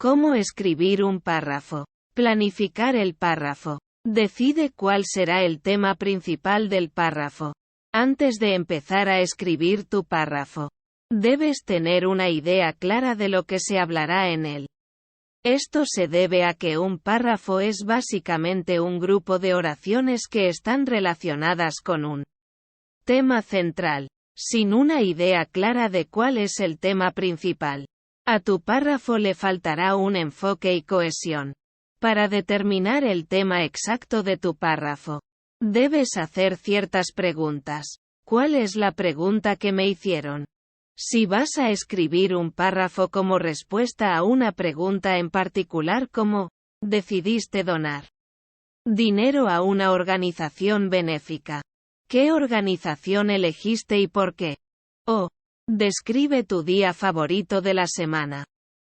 ¿Cómo escribir un párrafo? Planificar el párrafo. Decide cuál será el tema principal del párrafo. Antes de empezar a escribir tu párrafo, debes tener una idea clara de lo que se hablará en él. Esto se debe a que un párrafo es básicamente un grupo de oraciones que están relacionadas con un tema central. Sin una idea clara de cuál es el tema principal, a tu párrafo le faltará un enfoque y cohesión. Para determinar el tema exacto de tu párrafo, debes hacer ciertas preguntas. ¿Cuál es la pregunta que me hicieron? Si vas a escribir un párrafo como respuesta a una pregunta en particular como, ¿decidiste donar dinero a una organización benéfica? ¿Qué organización elegiste y por qué? O, describe tu día favorito de la semana.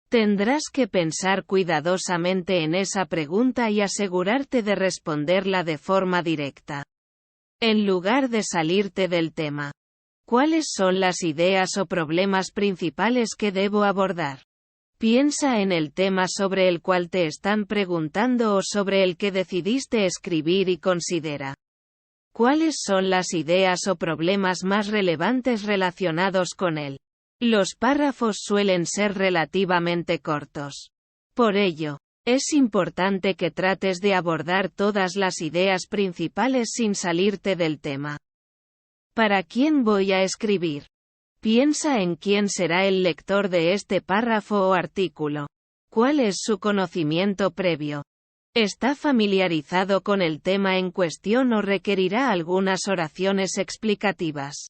Tendrás que pensar cuidadosamente en esa pregunta y asegurarte de responderla de forma directa, en lugar de salirte del tema. ¿Cuáles son las ideas o problemas principales que debo abordar? Piensa en el tema sobre el cual te están preguntando o sobre el que decidiste escribir y considera. ¿Cuáles son las ideas o problemas más relevantes relacionados con él? Los párrafos suelen ser relativamente cortos. Por ello, es importante que trates de abordar todas las ideas principales sin salirte del tema. ¿Para quién voy a escribir? Piensa en quién será el lector de este párrafo o artículo. ¿Cuál es su conocimiento previo? ¿Está familiarizado con el tema en cuestión o requerirá algunas oraciones explicativas?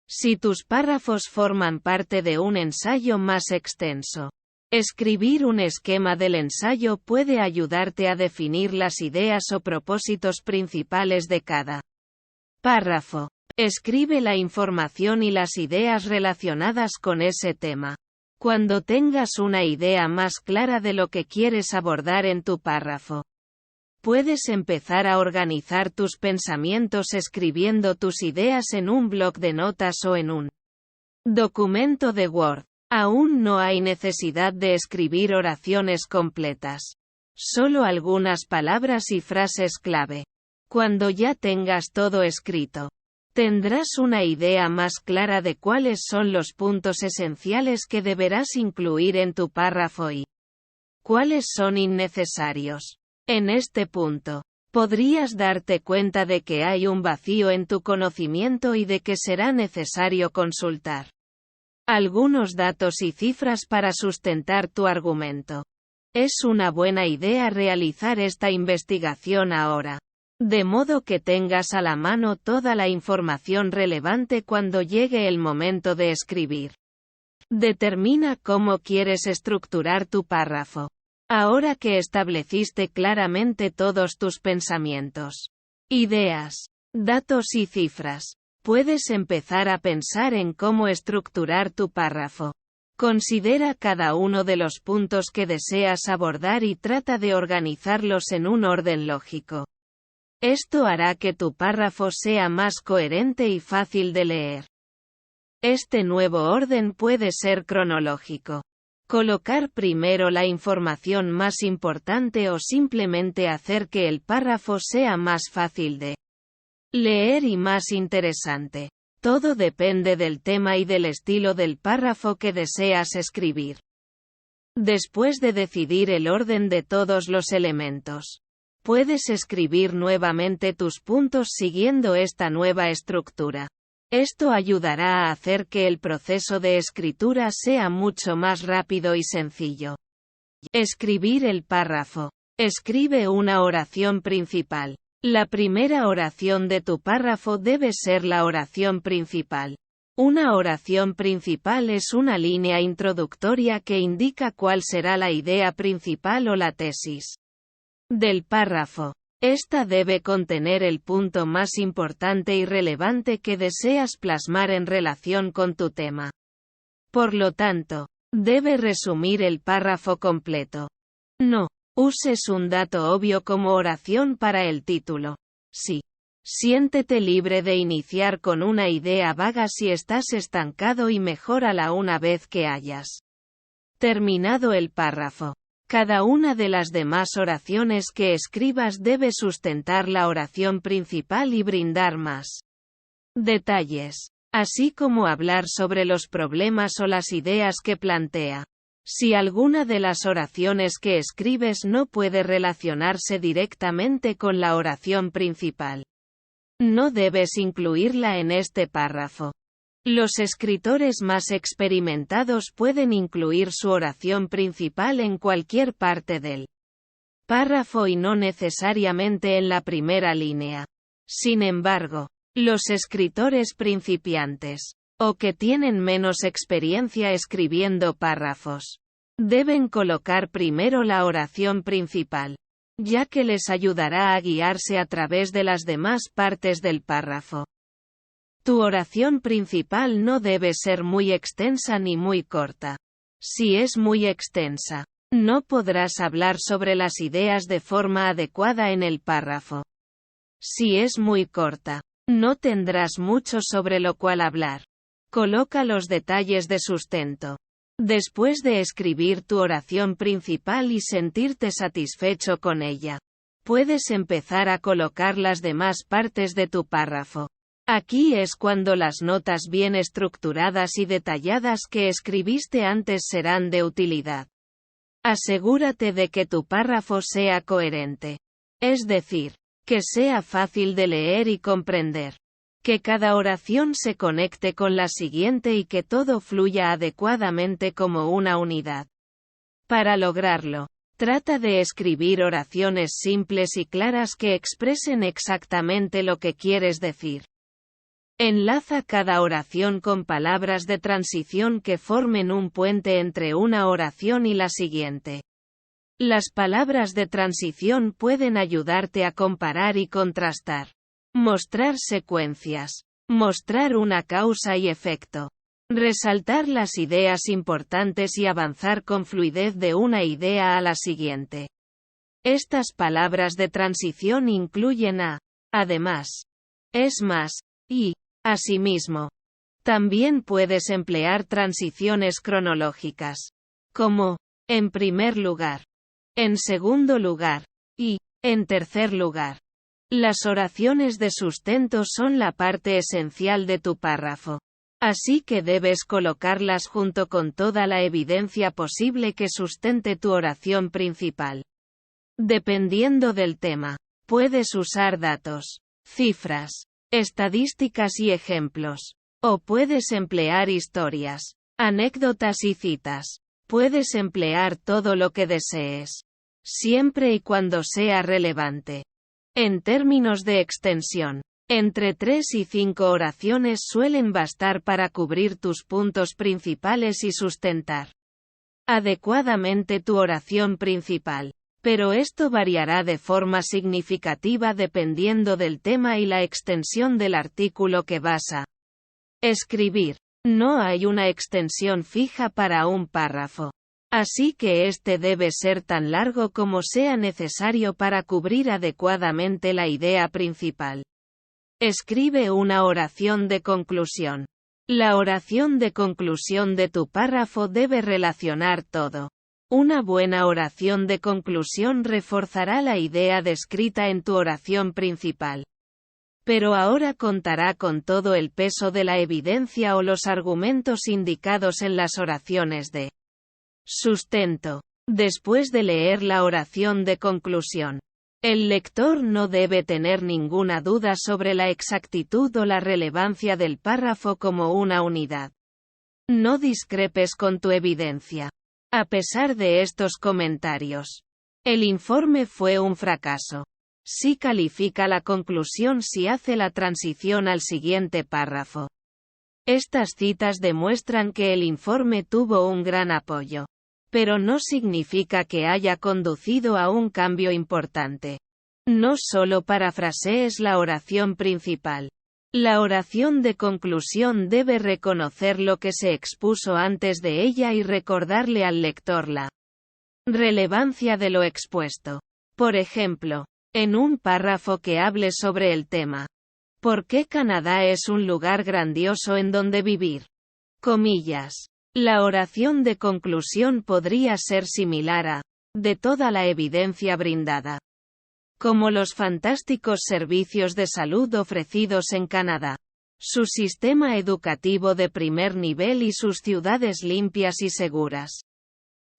Si tus párrafos forman parte de un ensayo más extenso, escribir un esquema del ensayo puede ayudarte a definir las ideas o propósitos principales de cada párrafo. Escribe la información y las ideas relacionadas con ese tema. Cuando tengas una idea más clara de lo que quieres abordar en tu párrafo, puedes empezar a organizar tus pensamientos escribiendo tus ideas en un bloc de notas o en un documento de Word. Aún no hay necesidad de escribir oraciones completas. Solo algunas palabras y frases clave. Cuando ya tengas todo escrito, tendrás una idea más clara de cuáles son los puntos esenciales que deberás incluir en tu párrafo y cuáles son innecesarios. En este punto, podrías darte cuenta de que hay un vacío en tu conocimiento y de que será necesario consultar algunos datos y cifras para sustentar tu argumento. Es una buena idea realizar esta investigación ahora, de modo que tengas a la mano toda la información relevante cuando llegue el momento de escribir. Determina cómo quieres estructurar tu párrafo. Ahora que estableciste claramente todos tus pensamientos, ideas, datos y cifras, puedes empezar a pensar en cómo estructurar tu párrafo. Considera cada uno de los puntos que deseas abordar y trata de organizarlos en un orden lógico. Esto hará que tu párrafo sea más coherente y fácil de leer. Este nuevo orden puede ser cronológico. Colocar primero la información más importante o simplemente hacer que el párrafo sea más fácil de leer y más interesante. Todo depende del tema y del estilo del párrafo que deseas escribir. Después de decidir el orden de todos los elementos, puedes escribir nuevamente tus puntos siguiendo esta nueva estructura. Esto ayudará a hacer que el proceso de escritura sea mucho más rápido y sencillo. Escribir el párrafo. Escribe una oración principal. La primera oración de tu párrafo debe ser la oración principal. Una oración principal es una línea introductoria que indica cuál será la idea principal o la tesis del párrafo. Esta debe contener el punto más importante y relevante que deseas plasmar en relación con tu tema. Por lo tanto, debe resumir el párrafo completo. No uses un dato obvio como oración para el título. Sí. Siéntete libre de iniciar con una idea vaga si estás estancado y mejórala una vez que hayas Terminado el párrafo. Cada una de las demás oraciones que escribas debe sustentar la oración principal y brindar más detalles, así como hablar sobre los problemas o las ideas que plantea. Si alguna de las oraciones que escribes no puede relacionarse directamente con la oración principal, no debes incluirla en este párrafo. Los escritores más experimentados pueden incluir su oración principal en cualquier parte del párrafo y no necesariamente en la primera línea. Sin embargo, los escritores principiantes, o que tienen menos experiencia escribiendo párrafos, deben colocar primero la oración principal, ya que les ayudará a guiarse a través de las demás partes del párrafo. Tu oración principal no debe ser muy extensa ni muy corta. Si es muy extensa, no podrás hablar sobre las ideas de forma adecuada en el párrafo. Si es muy corta, no tendrás mucho sobre lo cual hablar. Coloca los detalles de sustento. Después de escribir tu oración principal y sentirte satisfecho con ella, puedes empezar a colocar las demás partes de tu párrafo. Aquí es cuando las notas bien estructuradas y detalladas que escribiste antes serán de utilidad. Asegúrate de que tu párrafo sea coherente. Es decir, que sea fácil de leer y comprender. Que cada oración se conecte con la siguiente y que todo fluya adecuadamente como una unidad. Para lograrlo, trata de escribir oraciones simples y claras que expresen exactamente lo que quieres decir. Enlaza cada oración con palabras de transición que formen un puente entre una oración y la siguiente. Las palabras de transición pueden ayudarte a comparar y contrastar. Mostrar secuencias. Mostrar una causa y efecto. Resaltar las ideas importantes y avanzar con fluidez de una idea a la siguiente. Estas palabras de transición incluyen a, además, es más, y, asimismo. También puedes emplear transiciones cronológicas, como, en primer lugar, en segundo lugar, y, en tercer lugar. Las oraciones de sustento son la parte esencial de tu párrafo. Así que debes colocarlas junto con toda la evidencia posible que sustente tu oración principal. Dependiendo del tema, puedes usar datos, cifras, estadísticas y ejemplos. O puedes emplear historias, anécdotas y citas. Puedes emplear todo lo que desees. Siempre y cuando sea relevante. En términos de extensión, entre 3 y 5 oraciones suelen bastar para cubrir tus puntos principales y sustentar adecuadamente tu oración principal. Pero esto variará de forma significativa dependiendo del tema y la extensión del artículo que vas a escribir. No hay una extensión fija para un párrafo. Así que este debe ser tan largo como sea necesario para cubrir adecuadamente la idea principal. Escribe una oración de conclusión. La oración de conclusión de tu párrafo debe relacionar todo. Una buena oración de conclusión reforzará la idea descrita en tu oración principal. Pero ahora contará con todo el peso de la evidencia o los argumentos indicados en las oraciones de sustento. Después de leer la oración de conclusión, el lector no debe tener ninguna duda sobre la exactitud o la relevancia del párrafo como una unidad. No discrepes con tu evidencia. A pesar de estos comentarios, el informe fue un fracaso. Sí califica la conclusión si hace la transición al siguiente párrafo. Estas citas demuestran que el informe tuvo un gran apoyo. Pero no significa que haya conducido a un cambio importante. No solo parafrasees la oración principal. La oración de conclusión debe reconocer lo que se expuso antes de ella y recordarle al lector la relevancia de lo expuesto. Por ejemplo, en un párrafo que hable sobre el tema. ¿Por qué Canadá es un lugar grandioso en donde vivir? Comillas. La oración de conclusión podría ser similar a, de toda la evidencia brindada. Como los fantásticos servicios de salud ofrecidos en Canadá, su sistema educativo de primer nivel y sus ciudades limpias y seguras.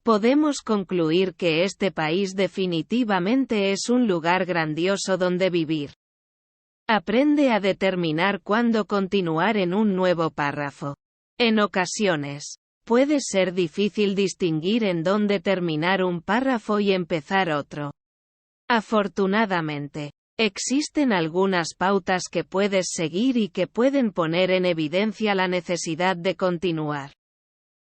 Podemos concluir que este país definitivamente es un lugar grandioso donde vivir. Aprende a determinar cuándo continuar en un nuevo párrafo. En ocasiones, puede ser difícil distinguir en dónde terminar un párrafo y empezar otro. Afortunadamente, existen algunas pautas que puedes seguir y que pueden poner en evidencia la necesidad de continuar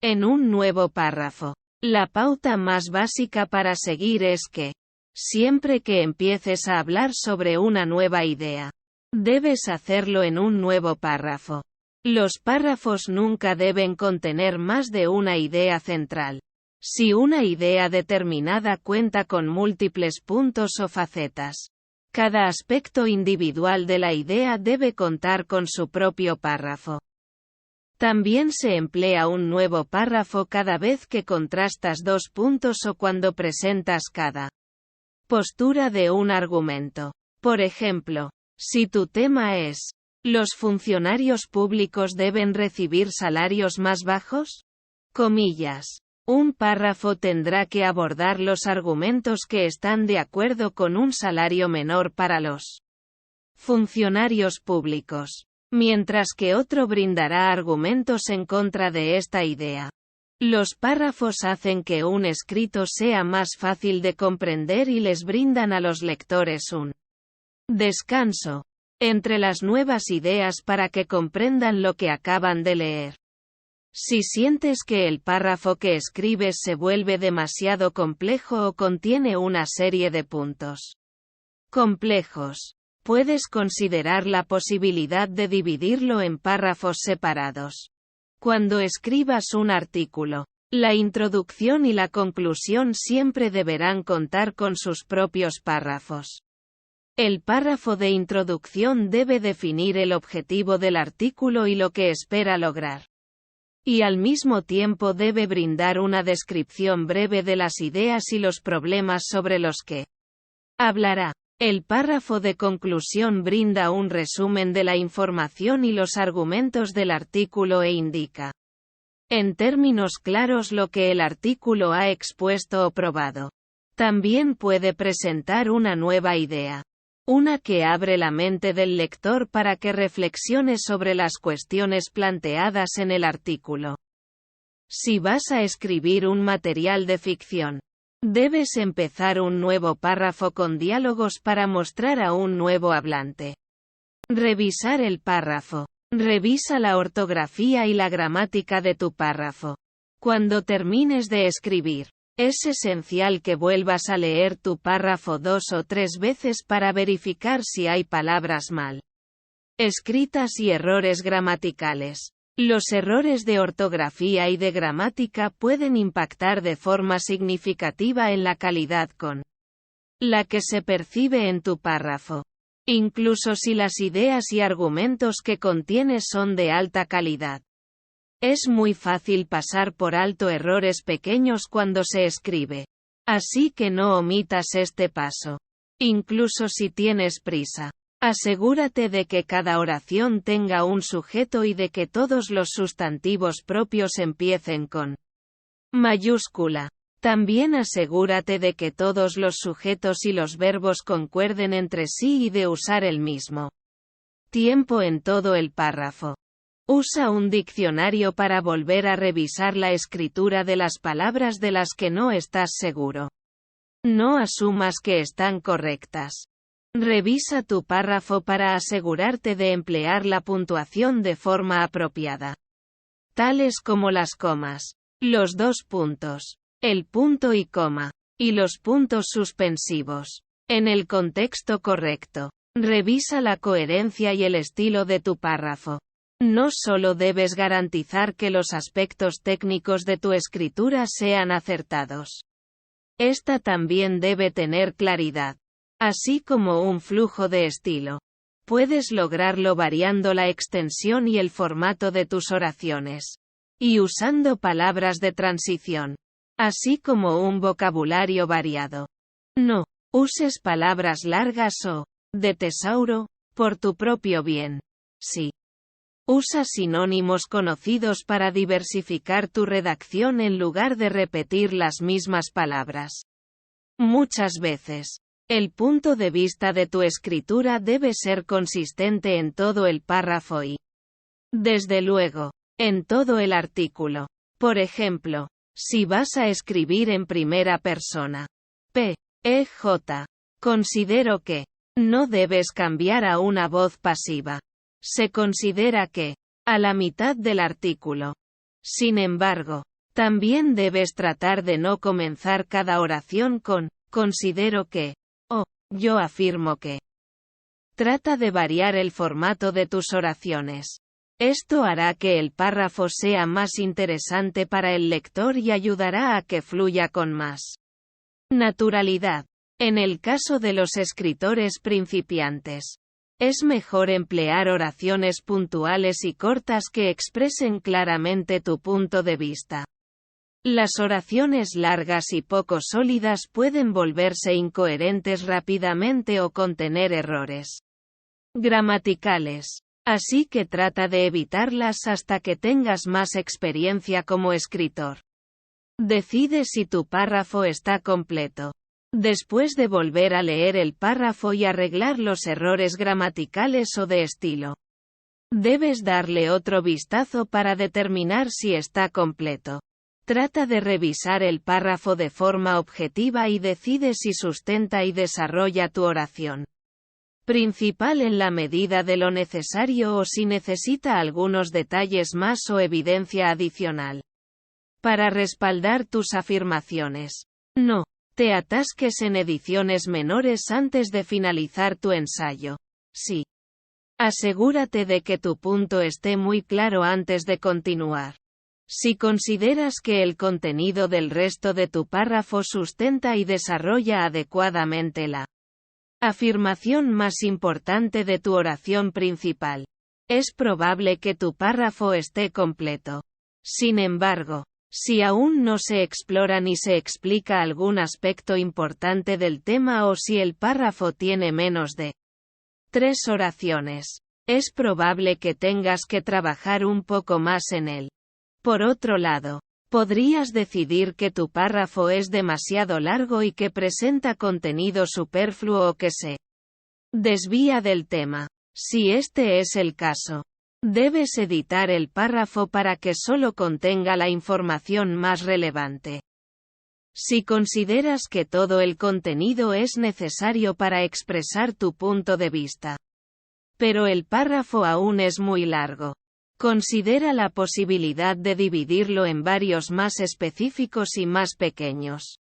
en un nuevo párrafo. La pauta más básica para seguir es que, siempre que empieces a hablar sobre una nueva idea, debes hacerlo en un nuevo párrafo. Los párrafos nunca deben contener más de una idea central. Si una idea determinada cuenta con múltiples puntos o facetas, cada aspecto individual de la idea debe contar con su propio párrafo. También se emplea un nuevo párrafo cada vez que contrastas dos puntos o cuando presentas cada postura de un argumento. Por ejemplo, si tu tema es, ¿los funcionarios públicos deben recibir salarios más bajos? Comillas. Un párrafo tendrá que abordar los argumentos que están de acuerdo con un salario menor para los funcionarios públicos, mientras que otro brindará argumentos en contra de esta idea. Los párrafos hacen que un escrito sea más fácil de comprender y les brindan a los lectores un descanso entre las nuevas ideas para que comprendan lo que acaban de leer. Si sientes que el párrafo que escribes se vuelve demasiado complejo o contiene una serie de puntos complejos, puedes considerar la posibilidad de dividirlo en párrafos separados. Cuando escribas un artículo, la introducción y la conclusión siempre deberán contar con sus propios párrafos. El párrafo de introducción debe definir el objetivo del artículo y lo que espera lograr. Y al mismo tiempo debe brindar una descripción breve de las ideas y los problemas sobre los que hablará. El párrafo de conclusión brinda un resumen de la información y los argumentos del artículo e indica, en términos claros, lo que el artículo ha expuesto o probado. También puede presentar una nueva idea, una que abre la mente del lector para que reflexione sobre las cuestiones planteadas en el artículo. Si vas a escribir un material de ficción, debes empezar un nuevo párrafo con diálogos para mostrar a un nuevo hablante. Revisar el párrafo. Revisa la ortografía y la gramática de tu párrafo. Cuando termines de escribir, es esencial que vuelvas a leer tu párrafo 2 o 3 veces para verificar si hay palabras mal escritas y errores gramaticales. Los errores de ortografía y de gramática pueden impactar de forma significativa en la calidad con la que se percibe en tu párrafo, incluso si las ideas y argumentos que contienes son de alta calidad. Es muy fácil pasar por alto errores pequeños cuando se escribe. Así que no omitas este paso. Incluso si tienes prisa. Asegúrate de que cada oración tenga un sujeto y de que todos los sustantivos propios empiecen con mayúscula. También asegúrate de que todos los sujetos y los verbos concuerden entre sí y de usar el mismo tiempo en todo el párrafo. Usa un diccionario para volver a revisar la escritura de las palabras de las que no estás seguro. No asumas que están correctas. Revisa tu párrafo para asegurarte de emplear la puntuación de forma apropiada, tales como las comas, los dos puntos, el punto y coma, y los puntos suspensivos, en el contexto correcto. Revisa la coherencia y el estilo de tu párrafo. No solo debes garantizar que los aspectos técnicos de tu escritura sean acertados. Esta también debe tener claridad, así como un flujo de estilo. Puedes lograrlo variando la extensión y el formato de tus oraciones. y usando palabras de transición, así como un vocabulario variado. No uses palabras largas o de tesauro por tu propio bien. Sí. Usa sinónimos conocidos para diversificar tu redacción en lugar de repetir las mismas palabras. Muchas veces, el punto de vista de tu escritura debe ser consistente en todo el párrafo y, desde luego, en todo el artículo. Por ejemplo, si vas a escribir en primera persona. P.E.J. Considero que no debes cambiar a una voz pasiva. Se considera que, a la mitad del artículo. Sin embargo, también debes tratar de no comenzar cada oración con, considero que, o, yo afirmo que. Trata de variar el formato de tus oraciones. Esto hará que el párrafo sea más interesante para el lector y ayudará a que fluya con más naturalidad. En el caso de los escritores principiantes, es mejor emplear oraciones puntuales y cortas que expresen claramente tu punto de vista. Las oraciones largas y poco sólidas pueden volverse incoherentes rápidamente o contener errores gramaticales. Así que trata de evitarlas hasta que tengas más experiencia como escritor. Decide si tu párrafo está completo. Después de volver a leer el párrafo y arreglar los errores gramaticales o de estilo. Debes darle otro vistazo para determinar si está completo. Trata de revisar el párrafo de forma objetiva y decide si sustenta y desarrolla tu oración principal en la medida de lo necesario o si necesita algunos detalles más o evidencia adicional. Para respaldar tus afirmaciones. No te atasques en ediciones menores antes de finalizar tu ensayo. Sí. Asegúrate de que tu punto esté muy claro antes de continuar. Si consideras que el contenido del resto de tu párrafo sustenta y desarrolla adecuadamente la afirmación más importante de tu oración principal, es probable que tu párrafo esté completo. Sin embargo, si aún no se explora ni se explica algún aspecto importante del tema o si el párrafo tiene menos de 3 oraciones, es probable que tengas que trabajar un poco más en él. Por otro lado, podrías decidir que tu párrafo es demasiado largo y que presenta contenido superfluo o que se desvía del tema. Si este es el caso, debes editar el párrafo para que solo contenga la información más relevante. Si consideras que todo el contenido es necesario para expresar tu punto de vista, pero el párrafo aún es muy largo, considera la posibilidad de dividirlo en varios más específicos y más pequeños.